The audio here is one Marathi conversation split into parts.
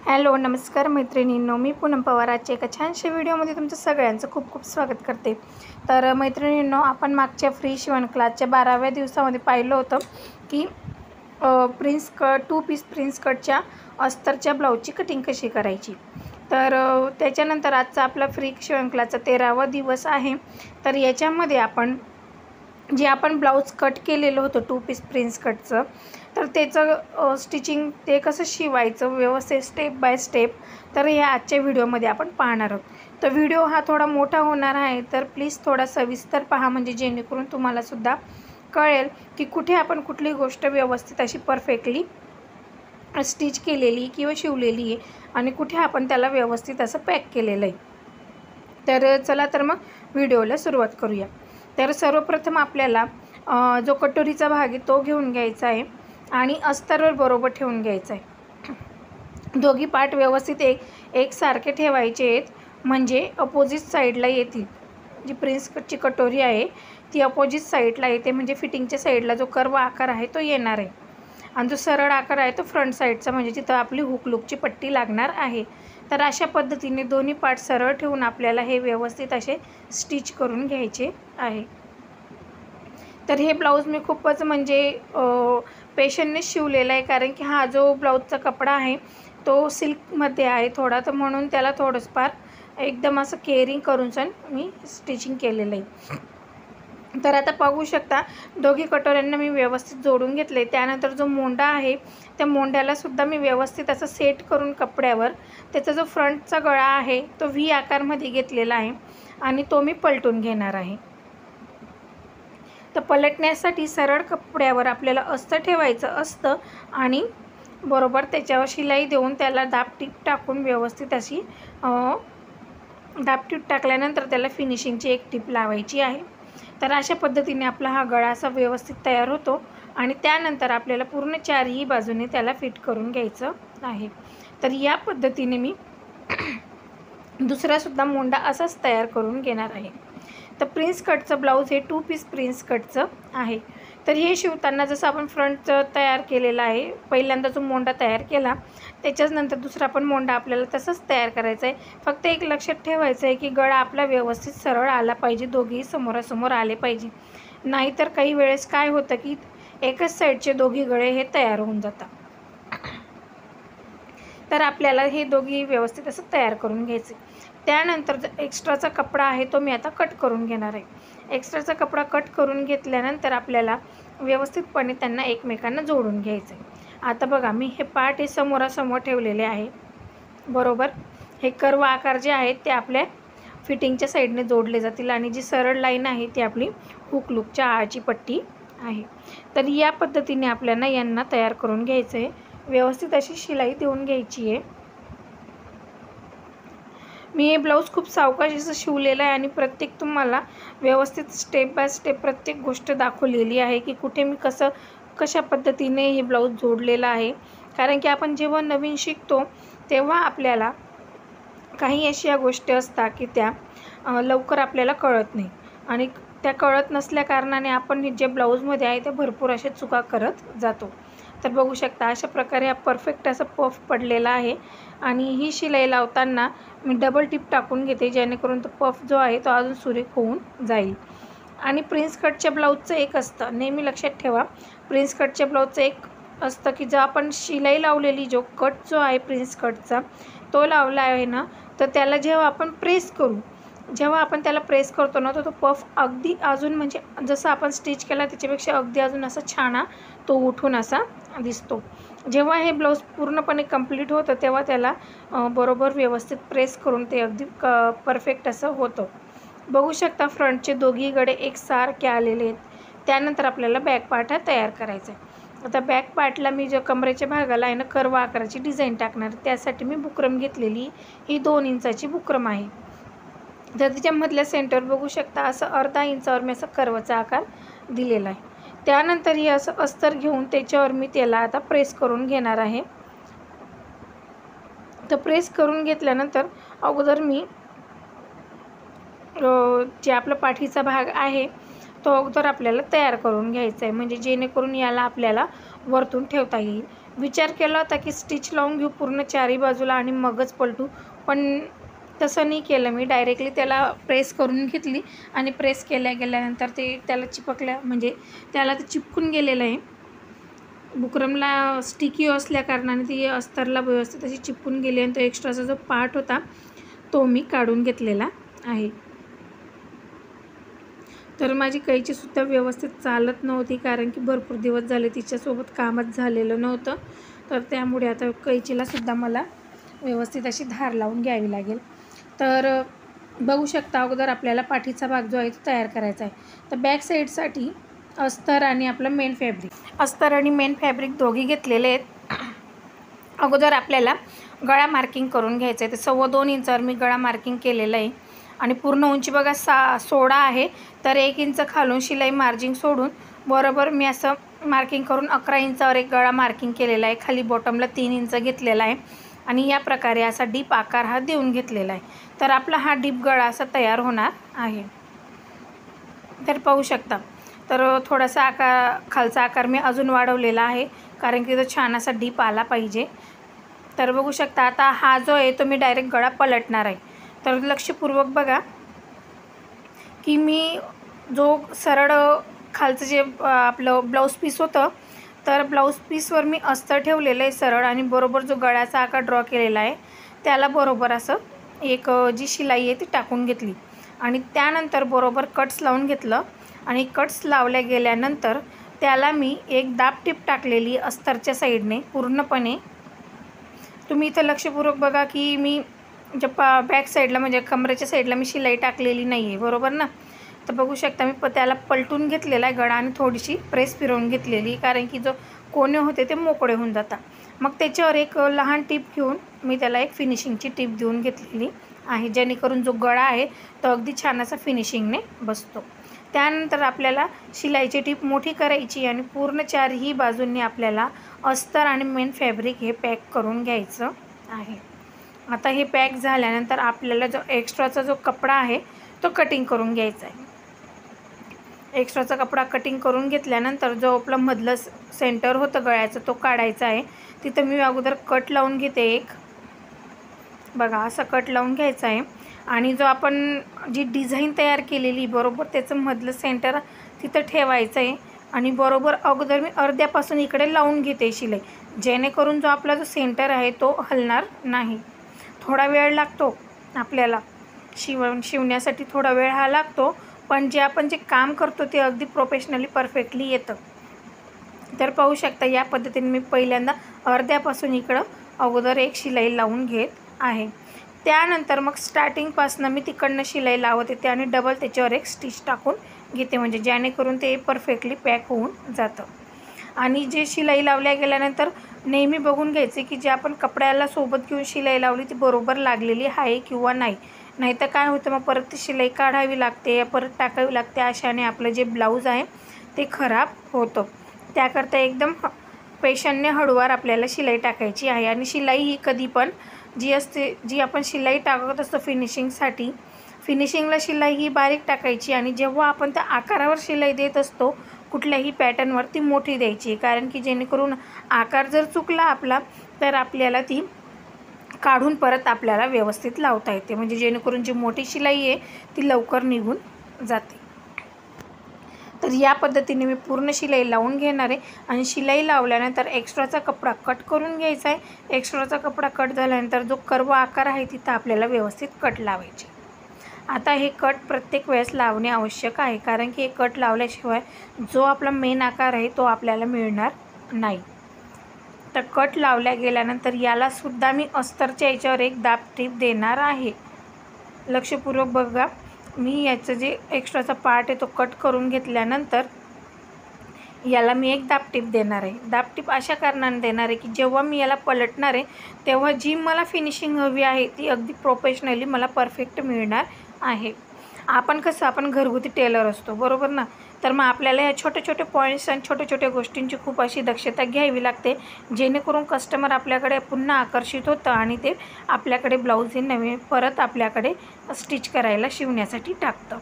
हॅलो नमस्कार मैत्रिणींनो, मी पूनम पवार आजच्या एका छानशा व्हिडिओमध्ये तुमचं सगळ्यांचं खूप खूप स्वागत करते। तर मैत्रिणींनो, आपण मागच्या फ्री शिवण क्लासच्या 12व्या दिवसामध्ये पाहिलं होतं की प्रिन्स कट 2 पीस प्रिन्स कटच्या अस्तरच्या ब्लाऊजची कटिंग कशी करायची। तर त्याच्यानंतर आजचा आपला फ्री शिवण क्लासचा 13वा दिवस आहे। तर याच्यामध्ये आपण ब्लाऊज कट केलेलं होतं 2 पीस प्रिन्स कटचं, तर त्याचं स्टिचिंग ते कसं शिवायचं व्यवस्थित स्टेप बाय स्टेप, तर या आजच्या व्हिडिओमध्ये आपण पाहणार आहोत। तर व्हिडिओ हा थोडा मोठा होणार आहे, तर प्लीज थोडा सविस्तर पहा, म्हणजे जेणेकरून तुम्हालासुद्धा कळेल की कुठे आपण कुठली गोष्ट व्यवस्थित अशी परफेक्टली स्टिच केलेली किंवा शिवलेली आहे आणि कुठे आपण त्याला व्यवस्थित असं पॅक केलेलं आहे। तर चला तर मग व्हिडिओला सुरुवात करूया। तर सर्वप्रथम आपल्याला जो कटोरीचा भाग आहे तो घेऊन घ्यायचा आहे आणि अस्तरवर बरोबर ठेवून घ्यायचा आहे। दोघी पार्ट व्यवस्थित एकसारखे ठेवायचे आहेत, म्हणजे अपोजिट साईडला येतील। जी प्रिन्स कटची कटोरी आहे ती अपोजिट साईडला येते, म्हणजे फिटिंगच्या साईडला जो कर्व आकार आहे तो येणार आहे आणि जो सरळ आकार आहे तो फ्रंट साईडचा, म्हणजे तिथं आपली हुक लूकची पट्टी लागणार आहे। तर अशा पद्धतीने दोन्ही पार्ट सरळ ठेवून आपल्याला हे व्यवस्थित असे स्टिच करून घ्यायचे आहे। तर हे ब्लाऊज मी खूपच म्हणजे पेशनने शिवलेला आहे, कारण की हा जो ब्लाऊजचा कपडा आहे तो सिल्कमध्ये आहे थोडा, तर म्हणून त्याला थोडंसं एकदम असं केअरिंग करून मी स्टिचिंग केलेलं आहे। तर आता पाहू शकता दोघी कटोऱ्यांना मी व्यवस्थित जोडून घेतले। त्यानंतर जो मोंडा आहे त्या मोंड्यालासुद्धा मी व्यवस्थित असं सेट करून कपड्यावर त्याचा जो फ्रंटचा गळा आहे तो व्ही आकारमध्ये घेतलेला आहे आणि तो मी पलटून घेणार आहे। तर पलटण्यासाठी सरळ कपड्यावर आपल्याला अस्तर ठेवायचं असतं आणि बरोबर त्याच्यावर शिलाई देऊन त्याला दाबटीप टाकून व्यवस्थित अशी दाबटीप टाकल्यानंतर त्याला फिनिशिंगची एक टीप लावायची आहे। तर अशा पद्धतीने आपला हा गळा असा व्यवस्थित तयार होतो आणि त्यानंतर आपल्याला पूर्ण चारही बाजूने त्याला फिट करून घ्यायचं आहे। तर या पद्धतीने मी दुसरासुद्धा मोंडा असाच तयार करून घेणार आहे। तर प्रिन्स कटचं ब्लाऊज हे 2 पीस प्रिन्स कटचं आहे। तर हे शिवताना जसं आपण फ्रंटचं तयार केलेलं आहे, पहिल्यांदा जो मोंडा तयार केला त्याच्याच नंतर दुसरा पण मोंडा आपल्याला तसंच तयार करायचा आहे। फक्त एक लक्षात ठेवायचं आहे की गळा आपला व्यवस्थित सरळ आला पाहिजे, दोघेही समोरासमोर आले पाहिजे, नाहीतर काही वेळेस काय होतं की एकच साईडचे दोघी गळे हे तयार होऊन जातात। तर आपल्याला हे दोघी व्यवस्थित असं तयार करून घ्यायचे। त्यानंतर जो एक्स्ट्राचा कपडा आहे तो मी आता कट करून घेणार आहे। एक्स्ट्राचा कपडा कट करून घेतल्यानंतर आपल्याला व्यवस्थितपणे त्यांना एकमेकांना जोडून घ्यायचं आहे। आता बघा, मी हे पार्ट हे समोरासमोर ठेवलेले आहे बरोबर। हे कर्व आकार जे आहेत ते आपल्या फिटिंगच्या साईडने जोडले जातील आणि जी सरळ लाईन आहे ती आपली हुक लूकच्या आळची पट्टी आहे। तर या पद्धतीने आपल्याला यांना तयार करून घ्यायचं आहे, व्यवस्थित अशी शिलाई देऊन घ्यायची आहे। मी हे ब्लाऊज खूप सावकाश असं शिवलेलं आहे आणि प्रत्येक तुम्हाला व्यवस्थित स्टेप बाय स्टेप प्रत्येक गोष्ट दाखवलेली आहे की कुठे मी कशा पद्धतीने हे ब्लाऊज जोडलेलं आहे। कारण की आपण जेव्हा नवीन शिकतो तेव्हा आपल्याला काही अशा गोष्टी असतात की त्या लवकर आपल्याला कळत नाही आणि त्या कळत नसल्या कारणाने आपण जे ब्लाऊजमध्ये आहे ते भरपूर अशा चुका करत जातो। तर बघू शकता अशा प्रकारे हा परफेक्ट असा पफ पडलेला आहे आणि ही शिलाई लावताना मी डबल टिप टाकून घेते, जेणेकरून तो पफ जो आहे तो अजून सुरेख होऊन जाईल। आणि प्रिन्स कटच्या ब्लाऊजचं एक असतं, नेहमी लक्षात ठेवा, प्रिन्स कटच्या ब्लाऊजचं एक असतं की जर आपण शिलाई लावलेली जो कट जो आहे प्रिन्स कटचा तो लावला आहे ना, तर त्याला जेव्हा आपण त्याला प्रेस करतो ना, तर तो पफ अगदी अजून म्हणजे जसं आपण स्टिच केला त्याच्यापेक्षा अगदी अजून असा छान तो उठून असा दिसतो। जेव्हा हे ब्लाऊज पूर्णपणे कंप्लीट होतं तेव्हा त्याला बरोबर व्यवस्थित प्रेस करून ते अगदी परफेक्ट असं होतं। बघू शकता फ्रंटचे दोघी गळे एकसारखे आलेले आहेत। त्यानंतर आपल्याला बॅक पार्ट हा तयार करायचा आहे। आता बॅक पार्टला मी जो कमरेच्या भागाला आहे ना कर्व आकाराची डिझाईन टाकणार, त्यासाठी मी बुकरम घेतलेली, ही 2 इंचाची बुकरम आहे। तर त्याच्यामधल्या सेंटर बघू शकता असं अर्धा इंचावर मी असं कर्वचा आकार दिलेला आहे। त्यानंतर हे असं अस्तर घेऊन त्याच्यावर मी त्याला आता प्रेस करून घेणार आहे। तर प्रेस करून घेतल्यानंतर अगोदर मी जे आपला पाठीचा भाग आहे तो अगोदर आपल्याला तयार करून घ्यायचा आहे, म्हणजे जेणेकरून याला आपल्याला वरतून ठेवता येईल। विचार केला होता की स्टिच लावून घेऊ पूर्ण चारी बाजूला आणि मगच पलटू, पण तसं नाही केलं मी. डायरेक्टली त्याला प्रेस करून घेतली आणि प्रेस गेल्यानंतर ते त्याला चिपकल्या, म्हणजे त्याला ते चिपकून गेलेलं आहे. बुकरमला स्टिकी असल्या कारणाने ती अस्तरला व्यवस्थित अशी चिपकून गेली आणि तो एक्स्ट्राचा जो पार्ट होता तो मी काढून घेतलेला आहे. तर माझी कैचीसुद्धा व्यवस्थित चालत नव्हती, कारण की भरपूर दिवस झाले तिच्यासोबत कामच झालेलं नव्हतं. तर त्यामुळे आता कैचीलासुद्धा मला व्यवस्थित अशी धार लावून घ्यावी लागेल. तर बघू शकता, अगोदर आपल्याला पाठीचा भाग जो आहे तो तयार करायचा आहे. तर बॅक साईडसाठी अस्तर आणि आपलं मेन फॅब्रिक, अस्तर आणि मेन फॅब्रिक दोघी घेतलेले आहेत. अगोदर आपल्याला गळा मार्किंग करून घ्यायचं आहे. तर 2.25 इंचावर मी गळा मार्किंग केलेलं आहे आणि पूर्ण उंची बघा 16 आहे. तर 1 इंच खालून शिलाई मार्जिन सोडून बरोबर मी असं मार्किंग करून 11 इंचावर एक गळा मार्किंग केलेला आहे. खाली बॉटमला 3 इंच घेतलेला आहे आणि या प्रकारे असा डीप आकार हा देऊन घेतलेला आहे. तर आपला हा डीप गळा असा तयार होणार आहे. तर पाहू शकता, तर थोडासा खालचा आकार मी अजून वाढवलेला आहे, कारण की तो छान असा डीप आला पाहिजे. तर बघू शकता, आता हा जो आहे तो मी डायरेक्ट गळा पलटणार आहे. तर लक्षपूर्वक बघा की मी जो सरळ खालचं जे आपलं ब्लाऊज पीस होतं, तर ब्लाऊज पीसवर मी अस्तर ठेवलेलं आहे सरळ आणि बरोबर जो गळ्याचा आकार ड्रॉ केलेला आहे त्याला बरोबर असं एक जी शिलाई आहे ती टाकून घेतली आणि त्यानंतर बरोबर कट्स लावून घेतलं आणि कट्स लावल्या गेल्यानंतर त्याला मी एक दाब टीप टाकलेली अस्तरच्या साईडने पूर्णपणे. तुम्ही इथं लक्षपूर्वक बघा की मी जे बॅक साईडला म्हणजे कमरेच्या साईडला मी शिलाई टाकलेली नाही आहे, बरोबर ना. तर बघू शकता मी त्याला पलटून घेतलेला आहे गळा आणि थोडीशी प्रेस फिरवून घेतलेली, कारण की जो कोणे होते ते मोकळे होऊन जातात. मग त्याच्यावर एक लहान टीप घेऊन मी त्याला एक फिनिशिंगची टीप देऊन घेतलेली आहे, जेणेकरून जो गळा आहे तो अगदी छान असा फिनिशिंगने बसतो. त्यानंतर आपल्याला शिलाईची टीप मोठी करायची आणि पूर्ण चारही बाजूंनी आपल्याला अस्तर आणि मेन फॅब्रिक हे पॅक करून घ्यायचं आहे. आता हे पॅक झाल्यानंतर आपल्याला जो एक्स्ट्राचा जो कपडा आहे तो कटिंग करून घ्यायचा आहे. एक्स्ट्राचा कपडा कटिंग करून घेतल्यानंतर जो आपलं मधलं सेंटर होतं गळ्याचं तो काढायचा आहे. तिथं मी अगोदर कट लावून घेते एक, बघा असं कट लावून घ्यायचं आहे आणि जो आपण जी डिझाईन तयार केलेली बरोबर त्याचं मधलं सेंटर तिथं ठेवायचं आहे आणि बरोबर अगोदर मी अर्ध्यापासून इकडे लावून घेते शिलाई, जेणेकरून जो आपला जो सेंटर आहे तो हलणार नाही. थोडा वेळ लागतो आपल्याला शिवण्यासाठी, थोडा वेळ हा लागतो, पण आपण जे काम करतो ते अगदी प्रोफेशनली परफेक्टली येतं. तर पाहू शकता या पद्धतीने मी पहिल्यांदा अर्ध्यापासून इकडं अगोदर एक शिलाई लावून घेत आहे. त्यानंतर मग स्टार्टिंगपासून मी तिकडनं शिलाई लावत येते आणि डबल त्याच्यावर एक स्टिच टाकून घेते, म्हणजे जेणेकरून ते परफेक्टली पॅक होऊन जातं. आणि जे शिलाई लावल्या गेल्यानंतर नेहमी बघून घ्यायचे की जे आपण कपड्याला सोबत घेऊन शिलाई लावली ती बरोबर लागलेली आहे किंवा नाही. नाहीतर काय होतं, मग परत ती शिलाई काढावी लागते, परत टाकावी लागते. अशाने आपलं जे ब्लाऊज आहे ते खराब होतं. त्याकरता एकदम पेशंटने हळूवार आपल्याला शिलाई टाकायची आहे. आणि शिलाई ही कधी पण जी असते, जी आपण शिलाई टाकत असतो फिनिशिंगला शिलाई ही बारीक टाकायची आणि जेव्हा आपण त्या आकारावर शिलाई देत असतो कुठल्याही पॅटर्नवर ती मोठी द्यायची, कारण की जेणेकरून आकार जर चुकला आपला तर आपल्याला ती काढून परत आपल्याला व्यवस्थित लावता येते, म्हणजे जेणेकरून जी मोठी शिलाई आहे ती लवकर निघून जाते. तर या पद्धतीने मी पूर्ण शिलाई लावून घेणार आहे आणि शिलाई लावल्यानंतर एक्स्ट्राचा कपडा कट करून घ्यायचा आहे. एक्स्ट्राचा कपडा कट झाल्यानंतर जो कर्व आकार आहे तिथं आपल्याला व्यवस्थित कट लावायचे. आता हे कट प्रत्येक वेळेस लावणे आवश्यक आहे, कारण की हे कट लावल्याशिवाय जो आपला मेन आकार आहे तो आपल्याला मिळणार नाही. तर कट लावल्या गेल्यानंतर यालासुद्धा मी अस्तरच्या याच्यावर एक दाब टीप देणार आहे. लक्षपूर्वक बघा, मी याचं जे एक्स्ट्राचा पार्ट आहे तो कट करून घेतल्यानंतर याला मी एक दाब टीप देणार आहे. दाब टीप अशा कारणाने देणार आहे की जेव्हा मी याला पलटणार आहे तेव्हा जी मला फिनिशिंग हवी आहे ती अगदी प्रोफेशनली मला परफेक्ट मिळणार आहे. आपण घरगुती टेलर असतो, बरोबर ना. तर मग आपल्याला या छोटे छोटे पॉईंट्स आणि छोट्या छोट्या गोष्टींची खूप अशी दक्षता घ्यावी लागते, जेणेकरून कस्टमर आपल्याकडे पुन्हा आकर्षित होतं आणि ते आपल्याकडे ब्लाऊज हे नवीन परत आपल्याकडे स्टिच करायला शिवण्यासाठी टाकतं.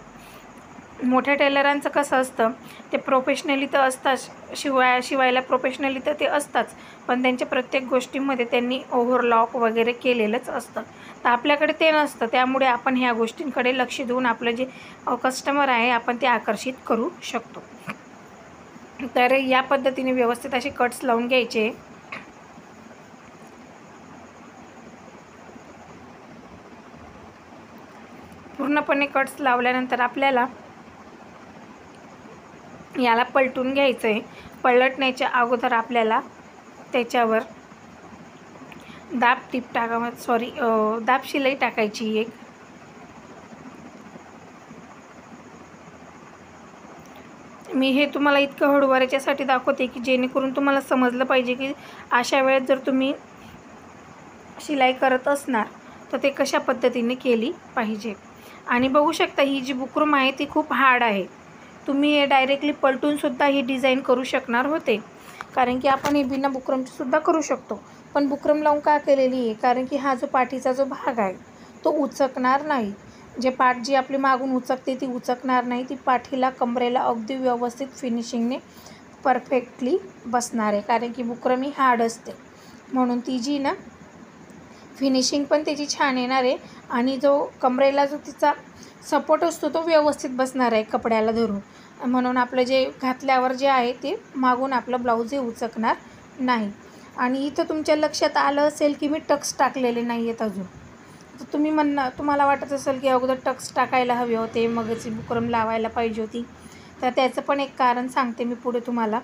मोठ्या टेलरांचं कसं असतं, ते प्रोफेशनली तर असताच, शिवायला प्रोफेशनली तर ते असताच, पण त्यांच्या प्रत्येक गोष्टींमध्ये त्यांनी ओव्हरलॉक वगैरे केलेलंच असतं. तर आपल्याकडे ते नसतं, त्यामुळे आपण ह्या गोष्टींकडे लक्ष देऊन आपलं जे कस्टमर आहे आपण ते आकर्षित करू शकतो. तर या पद्धतीने व्यवस्थित असे कट्स लावून घ्यायचे. पूर्णपणे कट्स लावल्यानंतर आपल्याला याला पलटून घ्यायचं आहे. पलटण्याच्या अगोदर आपल्याला त्याच्यावर दाब शिलाई टाकायची एक. मी हे तुम्हाला इतकं हळूवार याच्यासाठी दाखवते की जेणेकरून तुम्हाला समजलं पाहिजे की अशा वेळेत जर तुम्ही शिलाई करत असणार तर ते कशा पद्धतीने केली पाहिजे. आणि बघू शकता ही जी बुकरम आहे ती खूप हार्ड आहे. तुम्ही हे डायरेक्टली पलटूनसुद्धा ही डिझाईन करू शकणार होते, कारण की आपण हे बिना बुकरमचीसुद्धा करू शकतो. पण बुकरम लावून का केलेली आहे, कारण की हा जो पाठीचा जो भाग आहे तो उचकणार नाही. पाठ जी आपली मागून उचकते ती उचकणार नाही. ती पाठीला कमरेला अगदी व्यवस्थित फिनिशिंगने परफेक्टली बसणार आहे, कारण की बुकरम ही हार्ड असते. म्हणून ती जी ना फिनिशिंग पण त्याची छान येणार आहे. आणि जो कमरेला जो तिचा सपोर्ट असतो तो व्यवस्थित बसणार आहे कपड्याला धरून. म्हणून आपलं जे घातल्यावर जे आहे ते मागून आपलं ब्लाऊज हे उचकणार नाही. आणि इथं तुमच्या लक्षात आलं असेल की मी टक्स टाकलेले नाही आहेत अजून. तर तुम्हाला वाटत असेल की अगोदर टक्स टाकायला हवे होते, मगच बुकरम लावायला पाहिजे होती. तर त्याचं पण एक कारण सांगते मी पुढे तुम्हाला.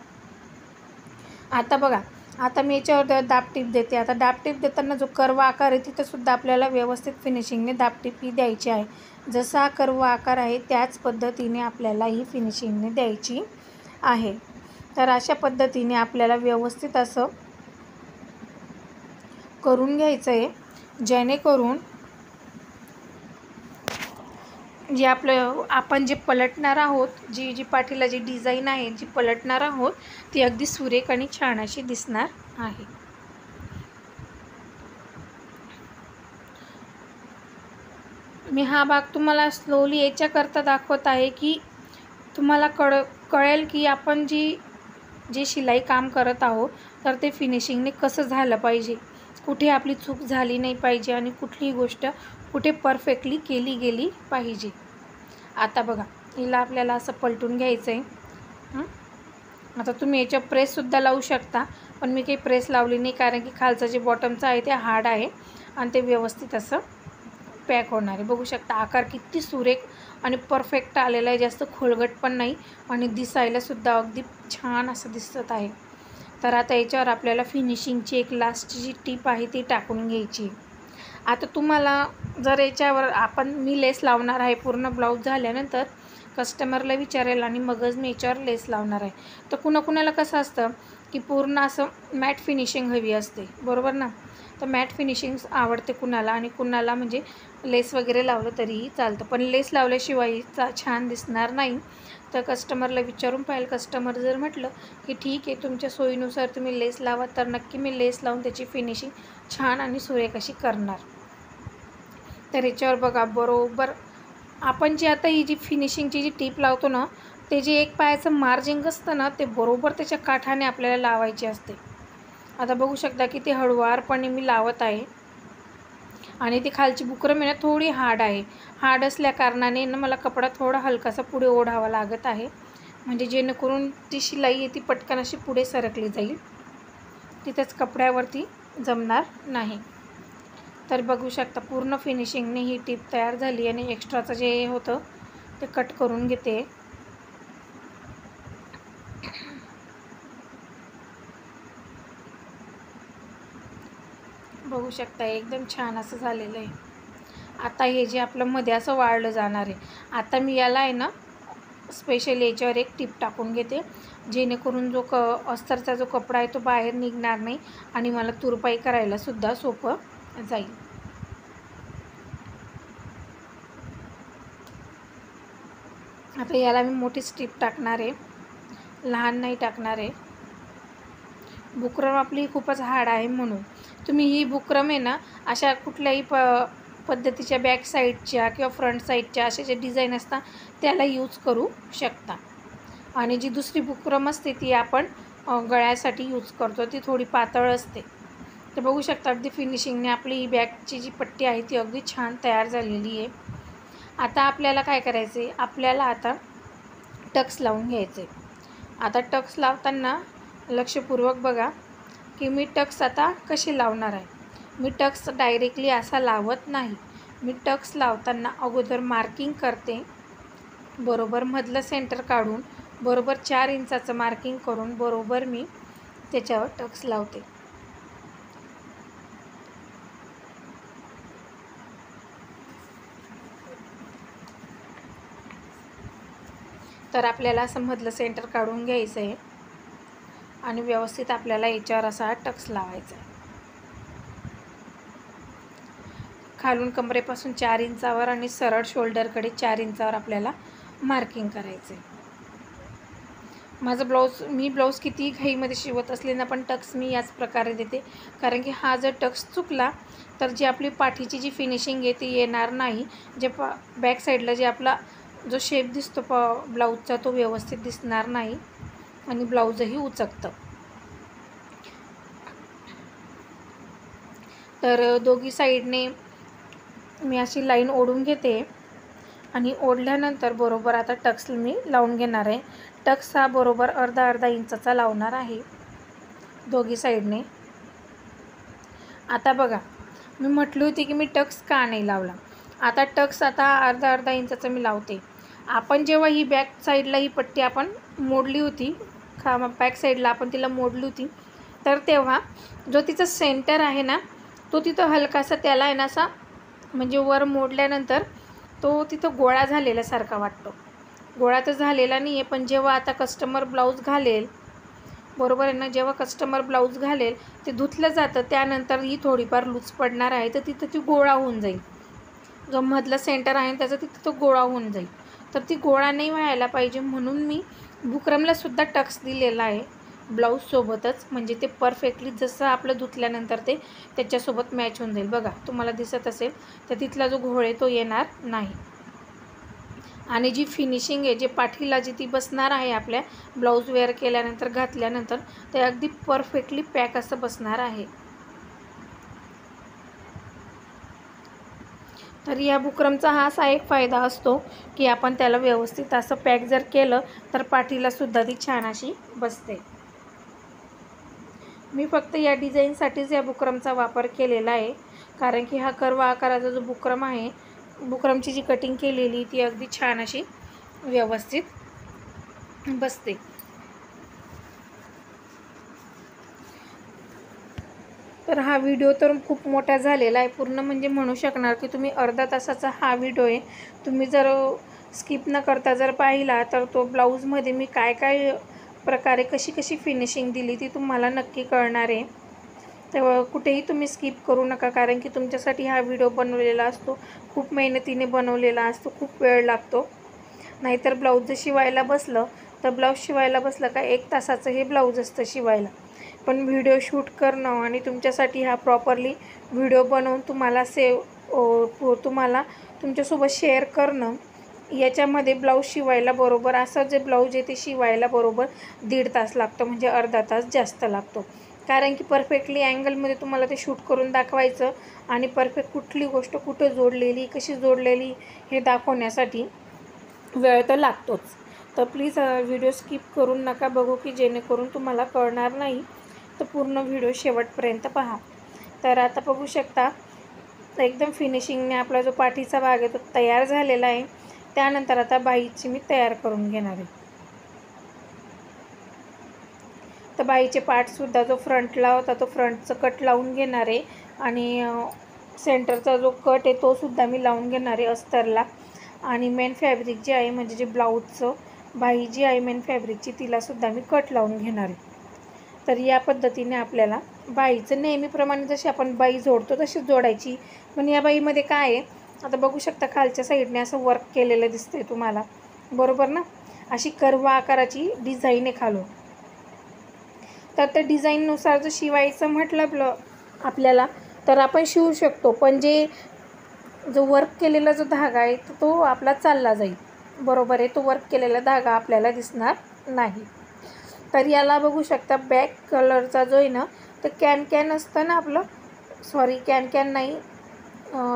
आता बघा, आता मी याच्यावर दाबटीप देते. आता दाबटीप देताना जो कर्व आकार आहे तिथंसुद्धा आपल्याला व्यवस्थित फिनिशिंगने दाबटीप ही द्यायची आहे. जसा कर्व आकार आहे त्याच पद्धतीने आपल्याला ही फिनिशिंगने द्यायची आहे. तर अशा पद्धतीने आपल्याला व्यवस्थित असं करून घ्यायचं आहे, जेणेकरून जे आपण जे पलटणार आहोत, जी पाठीला जी डिझाईन आहे जी पलटणार आहोत ती अगदी सुरेख आणि छान अशी दिसणार आहे. मी हा भाग तुम्हाला स्लोली याच्याकरता दाखवत आहे की तुम्हाला कळेल की आपण जी शिलाई काम करत आहोत तर ते फिनिशिंगने कसं झालं पाहिजे, कुठे आपली चूक झाली नाही पाहिजे आणि कुठलीही गोष्ट कुठे परफेक्टली केली गेली पाहिजे. आता बघा, हिला आपल्याला असं पलटून घ्यायचं आहे. आता तुम्ही याच्यावर प्रेससुद्धा लावू शकता, पण मी काही प्रेस लावली नाही, कारण की खालचं जे बॉटमचं आहे ते हार्ड आहे आणि ते व्यवस्थित असं पॅक होणार आहे. बघू शकता आकार किती सुरेख आणि परफेक्ट आलेला आहे, जास्त खोलगट पण नाही आणि दिसायलासुद्धा अगदी छान असं दिसत आहे. तर आता याच्यावर आपल्याला फिनिशिंगची एक लास्टची जी टीप आहे ती टाकून घ्यायची. आता तुम्हाला जर याच्यावर मी लेस लावणार आहे पूर्ण ब्लाऊज झाल्यानंतर, कस्टमरला विचारेल आणि मगच मी याच्यावर लेस लावणार आहे. तर कुणाकुणाला कसं असतं की पूर्ण असं मॅट फिनिशिंग हवी असते, बरोबर ना. तर मॅट फिनिशिंग आवडते कुणाला, आणि कुणाला म्हणजे लेस वगैरे लावलं तरीही चालतं, पण लेस लावल्याशिवाय छान दिसणार नाही. तर कस्टमरला विचारून पाहिजे. कस्टमर जर म्हटलं की ठीक आहे तुमच्या सोयीनुसार तुम्ही लेस लावा, तर नक्की मी लेस लावून त्याची फिनिशिंग छान आणि सुरेख अशी करणार. तर याच्यावर बघा, बरोबर आपण आता ही जी फिनिशिंगची जी टीप लावतो ना, ते जे एक पायाचं मार्जिंग असतं ना ते बरोबर त्याच्या काठाने आपल्याला लावायचे असते. आता बघू शकता की ते हळूवारपणे मी लावत आहे. आणि ती खालची बुकरम आहे ना थोडी हार्ड आहे. हार्ड असल्या कारणाने ना मला कपडा थोडा हलकासा पुढे ओढावा लागत आहे, म्हणजे जेणेकरून ती शिलाई आहे ती पटकन अशी पुढे सरकली जाईल, तिथेच कपड्यावरती जमणार नाही. तर बघू शकता पूर्ण फिनिशिंगने ही टीप तयार झाली आणि एक्स्ट्राचं जे होतं ते कट करून घेते. बघू शकता एकदम छान असं झालेलं आहे. आता हे जे आपलं मध्ये असं वाळलं जाणार आहे, आता मी याला आहे ना स्पेशल याच्यावर एक टीप टाकून घेते, जेणेकरून जो अस्तरचा जो कपडा आहे तो बाहेर निघणार नाही आणि मला तुरपाई करायलासुद्धा सोपं जाईल. आता याला मी मोठी स्ट्रीप टाकणार आहे, लहान नाही टाकणार आहे. बुकरम आपली खूपच हार्ड आहे, म्हणून तुम्ही ही बुकरम आहे ना अशा कुठल्याही पद्धतीच्या बॅक साईडच्या किंवा फ्रंट साईडच्या असे जे डिझाईन असतात त्याला यूज करू शकता. आणि जी दुसरी बुकरम असते ती आपण गळ्यासाठी यूज करतो, ती थोडी पातळ असते. तर बघू शकता अगदी फिनिशिंगने आपली ही बॅकची जी पट्टी आहे ती अगदी छान तयार झालेली आहे. आता आपल्याला काय करायचं आहे, आपल्याला आता टक्स लावून घ्यायचे. आता टक्स लावताना लक्षपूर्वक बघा की मी टक्स आता कसे लावणार आहे. मी टक्स डायरेक्टली असा लावत नाही. मी टक्स लावताना अगोदर मार्किंग करते, बरोबर मधलं सेंटर काढून बरोबर 4 इंचाचं मार्किंग करून बरोबर मी त्याच्यावर टक्स लावते. तर आपल्याला असं मधलं सेंटर काढून घ्यायचं आहे आणि व्यवस्थित आपल्याला याच्यावर असा टक्स लावायचा आहे. खालून कमरेपासून 4 इंचावर आणि सरळ शोल्डरकडे 4 इंचावर आपल्याला मार्किंग करायचं आहे. मी ब्लाऊज कितीही घाईमध्ये शिवत असले ना पण टक्स मी याच प्रकारे देते, कारण की हा जर टक्स चुकला तर जी आपली पाठीची जी फिनिशिंग आहे ती येणार नाही. जे बॅक साईडला जे आपला जो शेप दिसतो ब्लाऊजचा तो व्यवस्थित दिसणार नाही आणि ब्लाऊजही उचकतं. तर दोघी साईडने मी अशी लाईन ओढून घेते आणि ओढल्यानंतर बरोबर आता टक्स मी लावून घेणार आहे. टक्स हा बरोबर अर्धा इंचाचा लावणार आहे दोघी साईडने. आता बघा मी म्हटली होती की मी टक्स का नाही लावला. आता टक्स आता अर्धा इंचाचा मी लावते. आपण जेव्हा ही बॅक साईडला ही पट्टी आपण मोडली होती, बॅक साईडला आपण तिला मोडली होती, तर तेव्हा जो तिचा सेंटर आहे ना तो तिथं हलकासा त्याला आहे ना असा म्हणजे वर मोडल्यानंतर तो तिथं गोळा झालेल्यासारखा वाटतो. गोळा तर झालेला नाही आहे, पण जेव्हा आता कस्टमर ब्लाऊज घालेल, बरोबर आहे ना, जेव्हा कस्टमर ब्लाऊज घालेल ते धुतलं जातं, त्यानंतर ही थोडीफार लूज पडणार आहे, तर तिथं ती गोळा होऊन जाईल. जो मधला सेंटर आहे त्याचा तिथं तो गोळा होऊन जाईल. तर ती गोळा नाही व्हायला पाहिजे म्हणून मी बुकरमलासुद्धा टक्स दिलेला आहे ब्लाऊजसोबतच, म्हणजे ते परफेक्टली जसं आपलं धुतल्यानंतर ते त्याच्यासोबत मॅच होऊन जाईल. बघा तुम्हाला दिसत असेल तर तिथला जो घोळ आहे तो येणार नाही. आणि जी फिनिशिंग आहे, जे पाठीला जी ती बसणार आहे आपल्या ब्लाऊज वेअर केल्यानंतर घातल्यानंतर, ते अगदी परफेक्टली पॅक असं बसणार आहे. तर या बुकरमचा हा असा एक फायदा असतो की आपण त्याला व्यवस्थित असं पॅक जर केलं तर पाठीलासुद्धा ती छान अशी बसते. मी फक्त या डिझाईनसाठीच या बुकरमचा वापर केलेला आहे, कारण की हा कर्व आकाराचा जो बुकरम आहे, बुकरमची जी कटिंग केलेली ती अगदी छान अशी व्यवस्थित बसते. तर हा व्हिडिओ तर खूप मोठा झालेला आहे, पूर्ण म्हणजे म्हणू शकणार की तुम्ही अर्धा तासाचा हा व्हिडिओ आहे. तुम्ही जर स्किप न करता जर पाहिला तर तो ब्लाऊजमध्ये मी काय काय प्रकारे कशी फिनिशिंग दिली ती तुम्हाला नक्की कळणार आहे. तेव्हा कुठेही तुम्ही स्किप करू नका, कारण की तुमच्यासाठी हा व्हिडिओ बनवलेला असतो, खूप मेहनतीने बनवलेला असतो, खूप वेळ लागतो. नाहीतर ब्लाऊज जर शिवायला बसलं तर ब्लाऊज शिवायला बसलं का 1 तासाचं हे ब्लाऊज असतं शिवायला. पण व्हिडिओ शूट करणं आणि तुमच्यासाठी हा प्रॉपरली व्हिडिओ बनवून तुम्हाला तुम्हाला तुमच्यासोबत शेअर करणं, याच्यामध्ये ब्लाऊज शिवायला बरोबर असं जे ब्लाऊज आहे ते शिवायला बरोबर 1.5 तास लागतो, म्हणजे अर्धा तास जास्त लागतो. कारण की परफेक्टली अँगलमध्ये तुम्हाला ते शूट करून दाखवायचं आणि परफेक्ट कुठली गोष्ट कुठं जोडलेली, कशी जोडलेली हे दाखवण्यासाठी वेळ तर लागतोच. तर प्लीज व्हिडिओ स्किप करून नका बघू, की जेणेकरून तुम्हाला कळणार नाही. तर पूर्ण व्हिडिओ शेवटपर्यंत पहा. तर आता बघू शकता एकदम फिनिशिंगने आपला जो पाठीचा भाग आहे तो तयार झालेला आहे. त्यानंतर आता बाहीची मी तयार करून घेणार आहे. तर बाहीचे पार्टसुद्धा जो फ्रंटला होता तो फ्रंटचं कट लावून घेणार आहे आणि सेंटरचा जो कट आहे तो सुद्धा मी लावून घेणार आहे अस्तरला. आणि मेन फॅब्रिक जे आहे, म्हणजे जे ब्लाऊजचं बाही जी आहे मेन फॅब्रिकची, तिलासुद्धा मी कट लावून घेणार आहे. तर या पद्धतीने आपल्याला बाहीचं नेहमीप्रमाणे जशी आपण बाही जोडतो तशीच जोडायची. पण या बाहीमध्ये काय आहे, आता बघू शकता खालच्या साईडने असं वर्क केलेलं दिसतंय तुम्हाला, बरोबर ना, अशी कर्व आकाराची डिझाईन आहे खालून. तर त्या डिझाईननुसार जर शिवायचं म्हटलं आपल्याला तर आपण शिवू शकतो. पण जे जो वर्क केलेला जो धागा आहे तो आपला चालला जाईल, बरोबर आहे. तो वर्क केलेला धागा आपल्याला दिसणार नाही. तर याला बघू शकता बॅक कलरचा जो आहे ना, तर कॅन असतं ना आपलं, सॉरी कॅन नाही,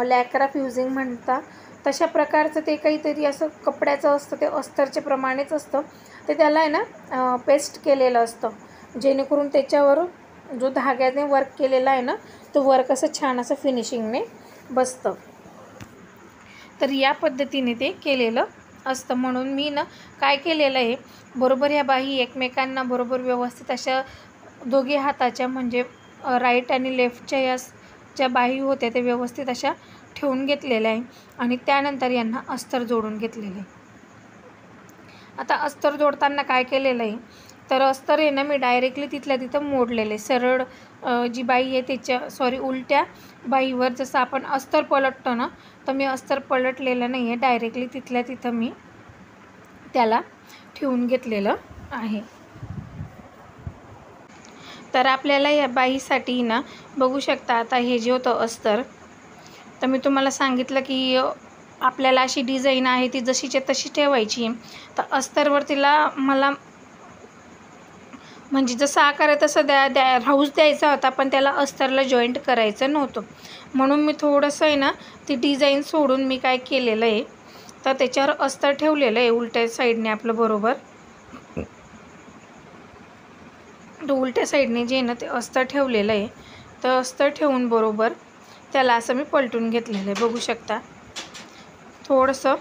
लॅक्रा फ्युजिंग म्हणता, तशा प्रकारचं ते काहीतरी असं कपड्याचं असतं, ते अस्तरच्या प्रमाणेच असतं. ते त्याला आहे ना पेस्ट केलेलं असतं, जेणेकरून त्याच्यावर जो धाग्याने वर्क केलेला आहे ना, तो वर्क असं छान असं फिनिशिंगने बसतं. तर या पद्धतीने ते केलेलं असतं. म्हणून मी ना काय केलेलं आहे, बरोबर ह्या बाही एकमेकांना बरोबर व्यवस्थित अशा दोघी हाताच्या म्हणजे राईट आणि लेफ्टच्या या ज्या बाही होत्या ते व्यवस्थित अशा ठेवून घेतलेल्या आहे आणि त्यानंतर यांना अस्तर जोडून घेतलेलं आहे. आता अस्तर जोडताना काय केलेलं आहे, तर अस्तर आहे ना मी डायरेक्टली तिथल्या तिथं मोडलेलं आहे. सरळ जी बाई आहे त्याच्या उलट्या बाईवर जसं आपण अस्तर पलटतो ना, तर मी अस्तर पलटलेलं नाही आहे, डायरेक्टली तिथल्या तिथं मी त्याला ठेवून घेतलेलं आहे. तर आपल्याला या बाईसाठी ना बघू शकता, आता हे जे होतं अस्तर, तर मी तुम्हाला सांगितलं की आपल्याला अशी डिझाईन आहे ती जशीच्या तशी ठेवायची. तर अस्तरवर तिला मला म्हणजे जसं आकार आहे तसं राहूच द्यायचा होता, पण त्याला अस्तरला जॉईंट करायचं नव्हतं. म्हणून मी थोडंसं आहे ना ती डिझाईन सोडून मी काय केलेलं आहे, तर त्याच्यावर अस्तर ठेवलेलं आहे उलट्या साईडने आपलं, बरोबर. तो उलट्या साईडने जे आहे ना ते अस्तर ठेवलेलं आहे. तर अस्तर ठेवून बरोबर त्याला असं मी पलटून घेतलेलं आहे, बघू शकता. थोडंसं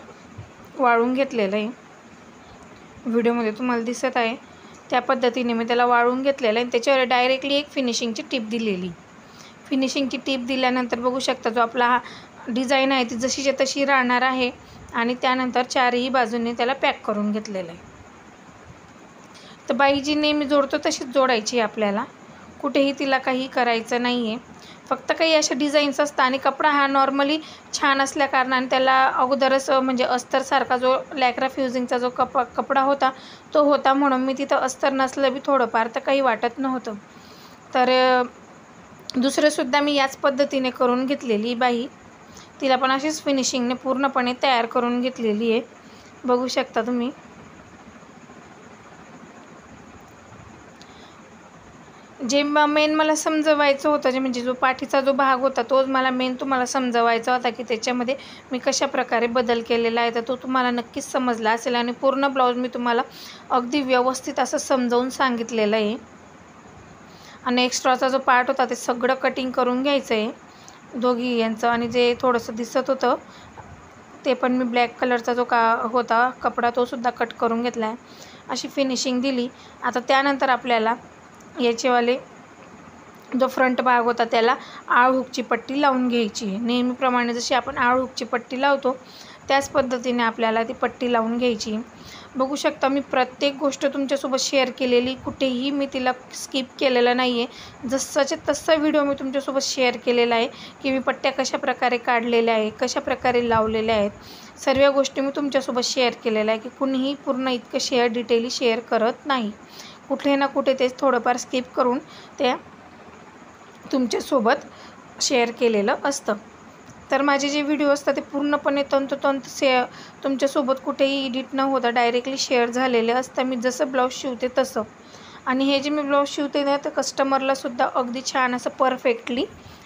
वाळून घेतलेलं आहे, व्हिडिओमध्ये तुम्हाला दिसत आहे त्या पद्धतीने मी त्याला वाळून घेतलेलं आहे. त्याच्यावर डायरेक्टली एक फिनिशिंगची टीप दिलेली. फिनिशिंगची टीप दिल्यानंतर बघू शकता जो आपला हा डिझाईन आहे ती जशीच्या तशी राहणार आहे आणि त्यानंतर चारही बाजूने त्याला पॅक करून घेतलेलं आहे. तर बाई जी नेहमी जोडतो तशीच जोडायची आपल्याला, कुठेही तिला काही करायचं नाही आहे. फक्त काही अशा डिझाईन्स असतात आणि कपडा हा नॉर्मली छान असल्या कारणाने त्याला अगोदरच म्हणजे अस्तरसारखा जो लॅक्रा फ्युजिंगचा जो कपडा होता तो होता, म्हणून मी तिथं अस्तर नसलं बी थोडंफार तर काही वाटत नव्हतं. तर दुसरंसुद्धा मी याच पद्धतीने करून घेतलेली बाई, तिला पण अशीच फिनिशिंगने पूर्णपणे तयार करून घेतलेली आहे, बघू शकता तुम्ही. जे मेन मला समजवायचं होतं, जे म्हणजे जो पाठीचा जो भाग होता तोच मला मेन तुम्हाला समजवायचा होता की त्याच्यामध्ये मी कशा प्रकारे बदल केलेला आहे, तर तो तुम्हाला नक्कीच समजला असेल. आणि पूर्ण ब्लाऊज मी तुम्हाला अगदी व्यवस्थित असं समजावून सांगितलेलं आहे. आणि एक्स्ट्राचा जो पार्ट होता ते सगळं कटिंग करून घ्यायचं आहे दोघी यांचं. आणि जे थोडंसं दिसत होतं ते पण मी ब्लॅक कलरचा जो होता कपडा तोसुद्धा कट करून घेतला आहे, अशी फिनिशिंग दिली. आता त्यानंतर आपल्याला याचेवाले जो फ्रंट भाग होता त्याला आळहुकची पट्टी लावून घ्यायची आहे. नेहमीप्रमाणे जशी आपण आळहुकची पट्टी लावतो त्याच पद्धतीने आपल्याला ती पट्टी लावून घ्यायची. बघू शकता मी प्रत्येक गोष्ट तुमच्यासोबत शेअर केलेली, कुठेही मी तिला स्किप केलेलं नाही आहे. जसंच्या तसा व्हिडिओ मी तुमच्यासोबत शेअर केलेला आहे की मी पट्ट्या कशा प्रकारे काढलेल्या आहे, कशा प्रकारे लावलेल्या आहेत, सर्व गोष्टी मी तुमच्यासोबत शेअर केलेल्या आहे की कुणीही पूर्ण इतकं डिटेली शेअर करत नाही. कुठे ना कुठे तेच थोडंफार स्किप करून त्या तुमच्यासोबत शेअर केलेलं असतं. तर माझे जे व्हिडिओ असतात ते पूर्णपणे तंतोतंत तुमच्यासोबत कुठेही एडिट न होता डायरेक्टली शेअर झालेले असतं, मी जसं ब्लाऊज शिवते तसं. आणि हे जे मी ब्लाऊज शिवते ना तर कस्टमरलासुद्धा अगदी छान असं परफेक्टली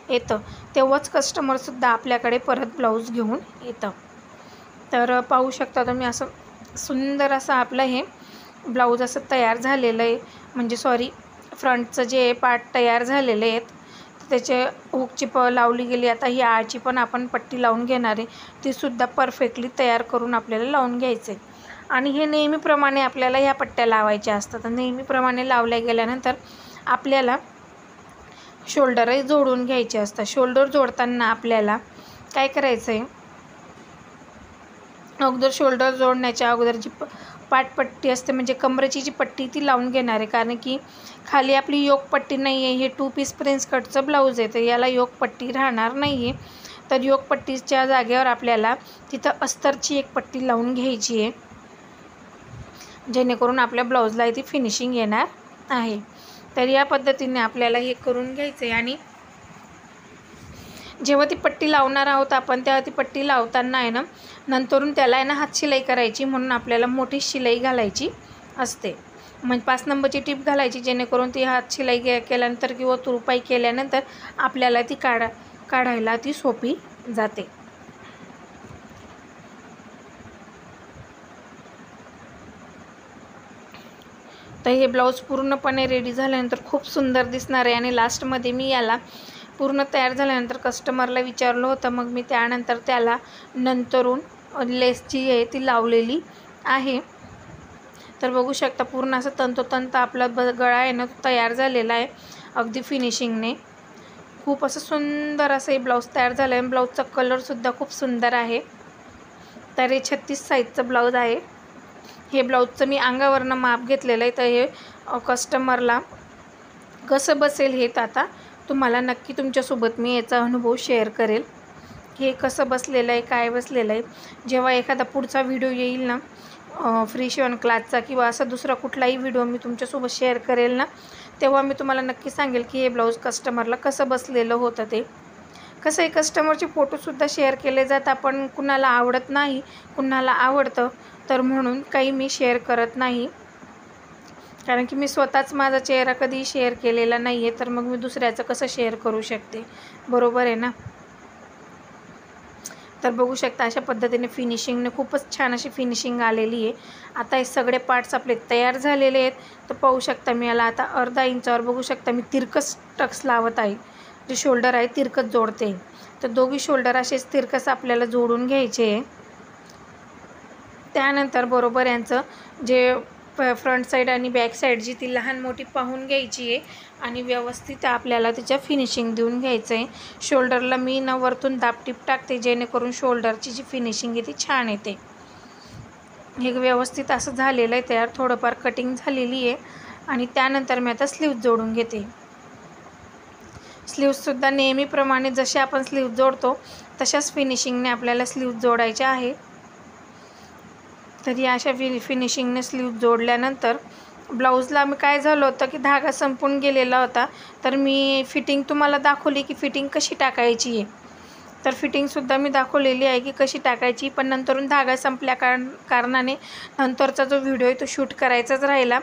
येतं, तेव्हाच कस्टमरसुद्धा आपल्याकडे परत ब्लाऊज घेऊन येतं. तर पाहू शकता तुम्ही असं सुंदर असं आपलं हे ब्लाऊज असं तयार झालेलं आहे. म्हणजे फ्रंटचं जे पार्ट तयार झालेले आहेत त्याचे हुकची लावली गेली. आता ही आळची पण आपण पट्टी लावून घेणार आहे, तीसुद्धा परफेक्टली तयार करून आपल्याला लावून घ्यायचं आहे. आणि हे नेहमीप्रमाणे आपल्याला ह्या पट्ट्या लावायच्या असतात. नेहमीप्रमाणे लावल्या गेल्यानंतर आपल्याला शोल्डरही जोडून घ्यायचे असतात. शोल्डर जोडताना आपल्याला काय करायचं आहे, अगोदर शोल्डर जोडण्याच्या अगोदर जी पाटपट्टी असते म्हणजे कमरेची जी पट्टी ती लावून घेणार आहे, कारण की खाली आपली योकपट्टी नाही आहे. हे 2 पीस प्रिन्स कटचं ब्लाऊज आहे, तर याला योकपट्टी राहणार नाही आहे. तर योकपट्टीच्या जागेवर आपल्याला तिथं अस्तरची एक पट्टी लावून घ्यायची आहे, जेणेकरून आपल्या ब्लाऊजला ती फिनिशिंग येणार आहे. तर या पद्धतीने आपल्याला हे करून घ्यायचं आहे. आणि जेव्हा ती पट्टी लावणार आहोत आपण तेव्हा ती पट्टी लावताना आहे ना नंतरून त्याला आहे ना हात शिलाई करायची, म्हणून आपल्याला मोठी शिलाई घालायची असते. म्हणजे 5 नंबरची टीप घालायची, जेणेकरून ती हात शिलाई केल्यानंतर किंवा तुरपाई केल्यानंतर आपल्याला ती काढायला ती सोपी जाते. तर हे ब्लाऊज पूर्णपणे रेडी झाल्यानंतर खूप सुंदर दिसणार आहे. आणि लास्टमध्ये मी याला पूर्ण तयार झाल्यानंतर कस्टमरला विचारलं होतं, मग मी त्यानंतर त्याला नंतरून लेस जी आहे ती लावलेली आहे. तर बघू शकता पूर्ण असं तंतोतंत आपला गळा आहे ना तयार झालेला आहे अगदी फिनिशिंगने. खूप असं सुंदर असं हे ब्लाऊज तयार झालं आहे. ब्लाऊजचा कलरसुद्धा खूप सुंदर आहे. तर हे 36 साईजचं ब्लाऊज आहे. हे ब्लाऊजचं मी अंगावरनं माप घेतलेलं आहे. तर हे कस्टमरला कसं बसेल हे तर आता तुम्हाला नक्की तुमच्यासोबत मी याचा अनुभव शेअर करेल, हे कसं बसलेलं आहे, काय बसलेलं आहे. जेव्हा एखादा पुढचा व्हिडिओ येईल ना फ्री शिवण क्लासचा किंवा असा दुसरा कुठलाही व्हिडिओ मी तुमच्यासोबत शेअर करेल ना, तेव्हा मी तुम्हाला नक्की सांगेल की हे ब्लाऊज कस्टमरला कसं बसलेलं होतं ते. कसं आहे कस्टमरचे फोटोसुद्धा शेअर केले जातात, पण कुणाला आवडत नाही, कुणाला आवडतं, तर म्हणून काही मी शेअर करत नाही. कारण की मी स्वतःच माझा चेहरा कधी शेअर केलेला नाही आहे, तर मग मी दुसऱ्याचं कसं शेअर करू शकते, बरोबर आहे ना. तर बघू शकता अशा पद्धतीने फिनिशिंगने खूपच छान अशी फिनिशिंग आलेली आहे. आता हे सगळे पार्ट्स आपले तयार झालेले आहेत. तर पाहू शकता मी याला आता अर्धा इंचावर बघू शकता मी तिरकस टक्स लावत आहे. जे शोल्डर आहे तिरकस जोडते. तर दोघी शोल्डर असेच तिरकस आपल्याला जोडून घ्यायचे आहे. त्यानंतर बरोबर यांचं जे फ्रंट साईड आणि बॅक साईड जी ती लहान मोठी पाहून घ्यायची आहे आणि व्यवस्थित आपल्याला त्याच्या फिनिशिंग देऊन घ्यायचं आहे. शोल्डरला मी ना वरतून दाबटीप टाकते, जेणेकरून शोल्डरची जी फिनिशिंग आहे ती छान येते. हे व्यवस्थित असं झालेलं आहे तयार. थोडंफार कटिंग झालेली आहे. आणि त्यानंतर मी आता स्लीव्ज जोडून घेते. स्लीव्जसुद्धा नेहमीप्रमाणे जसे आपण स्लीव्ज जोडतो तशाच फिनिशिंगने आपल्याला स्लीव्ज जोडायचे आहे. तर या अशा फिनिशिंगने स्लीव्ज जोडल्यानंतर ब्लाऊजला मी काय झालं होतं की धागा संपून गेलेला होता. तर मी फिटिंग तुम्हाला दाखवली की फिटिंग कशी टाकायची आहे. तर फिटिंगसुद्धा मी दाखवलेली आहे की कशी टाकायची, पण नंतरून धागा संपल्या कारणाने नंतरचा जो व्हिडिओ आहे तो शूट करायचाच राहिला.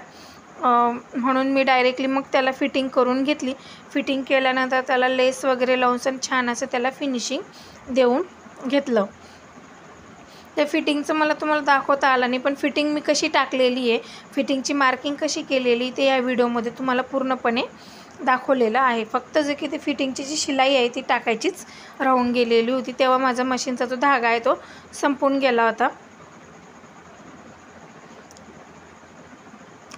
म्हणून मी डायरेक्टली मग त्याला फिटिंग करून घेतली. फिटिंग केल्यानंतर त्याला लेस वगैरे लावून छान असं त्याला फिनिशिंग देऊन घेतलं. त्या फिटिंगचं मला तुम्हाला दाखवता आलं नाही, पण फिटिंग मी कशी टाकलेली आहे, फिटिंगची मार्किंग कशी केलेली ते या व्हिडिओमध्ये तुम्हाला पूर्णपणे दाखवलेलं आहे. फक्त जे की ती फिटिंगची जी शिलाई आहे ती टाकायचीच राहून गेलेली होती. तेव्हा माझा मशीनचा जो धागा आहे तो संपून गेला होता.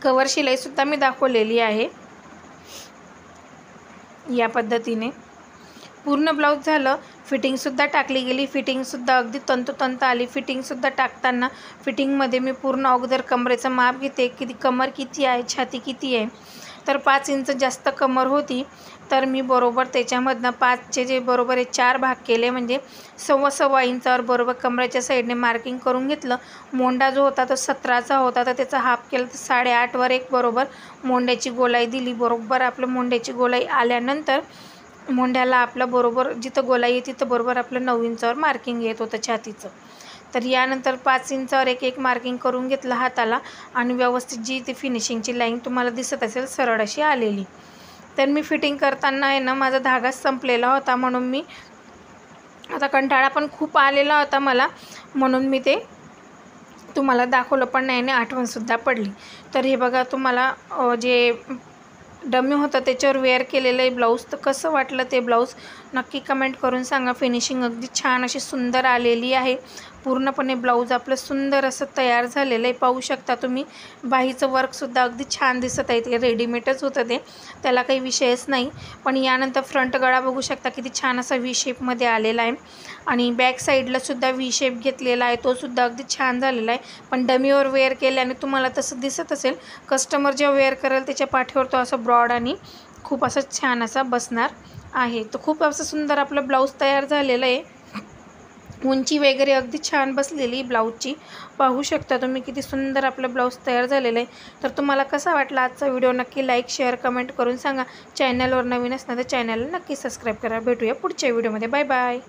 कवर शिलाईसुद्धा मी दाखवलेली आहे. या पद्धतीने पूर्ण ब्लाऊज झालं. फिटिंगसुद्धा टाकली गेली. फिटिंगसुद्धा अगदी तंतोतंत आली. फिटिंगसुद्धा टाकताना फिटिंगमध्ये मी पूर्ण अगोदर कमरेचं माप घेते, की कमर किती आहे, छाती किती आहे. तर 5 इंच जास्त कमर होती, तर मी बरोबर त्याच्यामधनं 5चे जे बरोबर 4 भाग केले, म्हणजे 1.25 इंचावर बरोबर कमरेच्या साईडने मार्किंग करून घेतलं. मोंडा जो होता तो 17चा होता, तर त्याचा हाफ केला तर 8.5वर एक बरोबर मोंड्याची गोलाई दिली. बरोबर आपलं मोंड्याची गोलाई आल्यानंतर मोंढ्याला आपलं बरोबर जिथं गोलाई आहे तिथं बरोबर आपलं 9 इंचावर मार्किंग येत होतं छातीचं. तर यानंतर 5 इंचावर एक मार्किंग करून घेतलं हाताला आणि व्यवस्थित जी ती फिनिशिंगची लाईन तुम्हाला दिसत असेल सरळ अशी आलेली. तर मी फिटिंग करताना आहे ना माझा धागा संपलेला होता, म्हणून मी आता कंटाळा पण खूप आलेला होता मला, म्हणून मी ते तुम्हाला दाखवलं पण नाही आणि आठवणसुद्धा पडली. तर हे बघा तुम्हाला जे डमी होतं त्याच्यावर वेअर केलेलं आहे ब्लाऊज. तर कसं वाटलं ते ब्लाऊज नक्की कमेंट करून सांगा. फिनिशिंग अगदी छान अशी सुंदर आलेली आहे. पूर्णपणे ब्लाऊज आपलं सुंदर असं तयार झालेलं आहे. पाहू शकता तुम्ही बाहीचं वर्कसुद्धा अगदी छान दिसत आहे. ते रेडीमेडच होतं ते, त्याला काही विषयच नाही. पण यानंतर फ्रंट गळा बघू शकता किती छान असा व्ही शेपमध्ये आलेला आहे. आणि बॅक साईडलासुद्धा व्ही शेप घेतलेला आहे, तोसुद्धा अगदी छान झालेला आहे. पण डमीवर वेअर केल्याने तुम्हाला तसं दिसत असेल. कस्टमर जेव्हा वेअर करेल त्याच्या पाठीवर तो असं ब्रॉड आणि खूप असं छान असा बसणार आहे. तर खूप असं सुंदर आपलं ब्लाऊज तयार झालेलं आहे. उंची वगैरे अगदी छान बसलेली ब्लाऊजची. पाहू शकता तुम्ही किती सुंदर आपलं ब्लाऊज तयार झालेलं आहे. तर तुम्हाला कसा वाटला आजचा व्हिडिओ नक्की लाईक शेअर कमेंट करून सांगा. चॅनलवर नवीन असणार तर चॅनलला नक्की सबस्क्राईब करा. भेटूया पुढच्या व्हिडिओमध्ये. Bye bye.